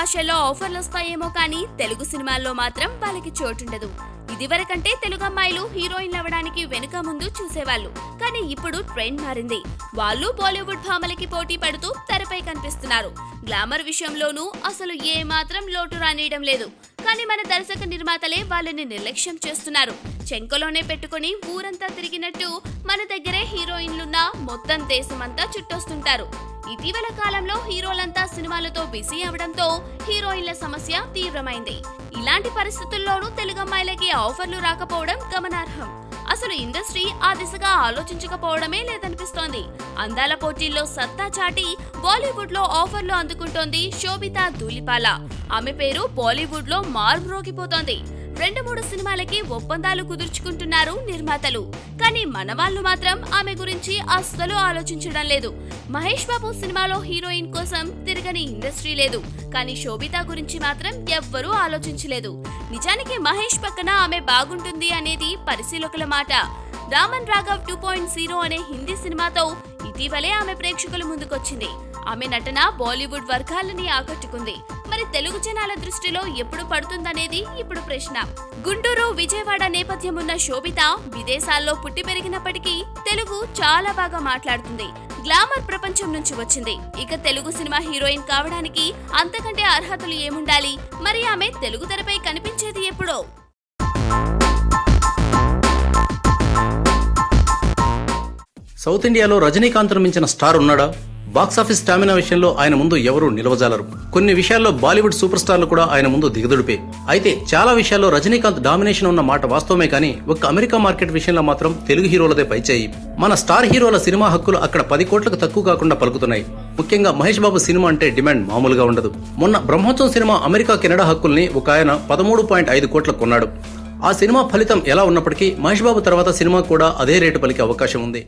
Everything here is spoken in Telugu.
భాషల్లో ఆఫర్లు వస్తాయేమో కానీ తెలుగు సినిమాల్లో మాత్రం వాళ్ళకి చోటుండదు. ఇదివరకంటే తెలుగు అమ్మాయిలు హీరోయిన్లు అవ్వడానికి వెనుక ముందు చూసేవాళ్ళు, కానీ ఇప్పుడు ట్రెండ్ మారింది. వాళ్ళు బాలీవుడ్ భామలకి పోటీ పడుతూ తెరపై కనిపిస్తున్నారు. గ్లామర్ విషయంలోనూ అసలు ఏ మాత్రం లోటు రానియడం లేదు. కానీ మన దర్శక నిర్మాతలే వాళ్ళని నిర్లక్ష్యం చేస్తున్నారు. చెంకలోనే పెట్టుకుని ఊరంతా తిరిగినట్టు మన దగ్గరే హీరోయిన్లున్నా మొత్తం దేశమంతా చుట్టొస్తుంటారు. ఇటీవల కాలంలో హీరోలంతా సినిమాలతో బిజీ అవడంతో హీరోయిన్ల సమస్య తీవ్రమైంది. ఇలాంటి పరిస్థితుల్లోనూ తెలుగు అమ్మాయిలకి ఆఫర్లు రాకపోవడం గమనార్హం. అసలు ఇండస్ట్రీ ఆ దిశగా ఆలోచించకపోవడమే లేదనిపిస్తోంది. అందాల పోటీల్లో సత్తా చాటి బాలీవుడ్ లో ఆఫర్లు అందుకుంటోంది శోభితా ధూళిపాల. ఆమె పేరు బాలీవుడ్ లో మార్మోగిపోతోంది. 2-3 సినిమాలకి ఒప్పందాలు కుదుర్చుకుంటున్నారు నిర్మాతలు. కానీ మన వాళ్ళు మాత్రం ఆమె గురించి అస్సలు ఆలోచించడం లేదు. మహేష్ బాబు సినిమాలో హీరోయిన్ కోసం తిరగని ఇండస్ట్రీ లేదు. కానీ శోభితా గురించి మాత్రం ఎవ్వరూ ఆలోచించలేదు. నిజానికి మహేష్ పక్కన ఆమె బాగుంటుంది అనేది పరిశీలకుల మాట. రామన్ రాఘవ్ 2.0 అనే హిందీ సినిమాతో ఇటీవలే ఆమె ప్రేక్షకుల ముందుకొచ్చింది. ఆమె నటన బాలీవుడ్ వర్గాలని ఆకట్టుకుంది. మరి తెలుగు జనాల దృష్టిలో ఎప్పుడు పడుతుందనేది ఇప్పుడు ప్రశ్న. గుంటూరు, విజయవాడ నేపథ్యం ఉన్న శోభిత విదేశాల్లో పుట్టి పెరిగినప్పటికీ తెలుగు చాలా బాగా మాట్లాడుతుంది. గ్లామర్ ప్రపంచం నుంచి వచ్చింది. ఇక తెలుగు సినిమా హీరోయిన్ కావడానికి అంతకంటే అర్హతలు ఏముండాలి? మరి ఆమె తెలుగు తెరపై కనిపించేది ఎప్పుడో? సౌత్ ఇండియాలో రజనీకాంత్ను మించిన స్టార్ ఉన్నాడా? బాక్సాఫీస్ స్టామినా విషయంలో ఆయన ముందు ఎవరూ నిలవజాలరు. కొన్ని విషయాల్లో బాలీవుడ్ సూపర్ స్టార్లు కూడా ఆయన ముందు దిగదుడిపే. అయితే చాలా విషయాల్లో రజనీకాంత్ డామినేషన్ ఉన్న మాట వాస్తవమే, కానీ ఒక్క అమెరికా మార్కెట్ విషయంలో మాత్రం తెలుగు హీరోలదే పైచేయి. మన స్టార్ హీరోల సినిమా హక్కులు అక్కడ 10 కోట్లకు తక్కువ కాకుండా పలుకుతున్నాయి. ముఖ్యంగా మహేష్ బాబు సినిమా అంటే డిమాండ్ మామూలుగా ఉండదు. మొన్న బ్రహ్మోత్సవం సినిమా అమెరికా, కెనడా హక్కుల్ని ఒక ఆయన 13.5 కోట్లకు కొన్నాడు. ఆ సినిమా ఫలితం ఎలా ఉన్నప్పటికీ మహేష్ బాబు తర్వాత సినిమా కూడా అదే రేటు పలికే అవకాశం ఉంది.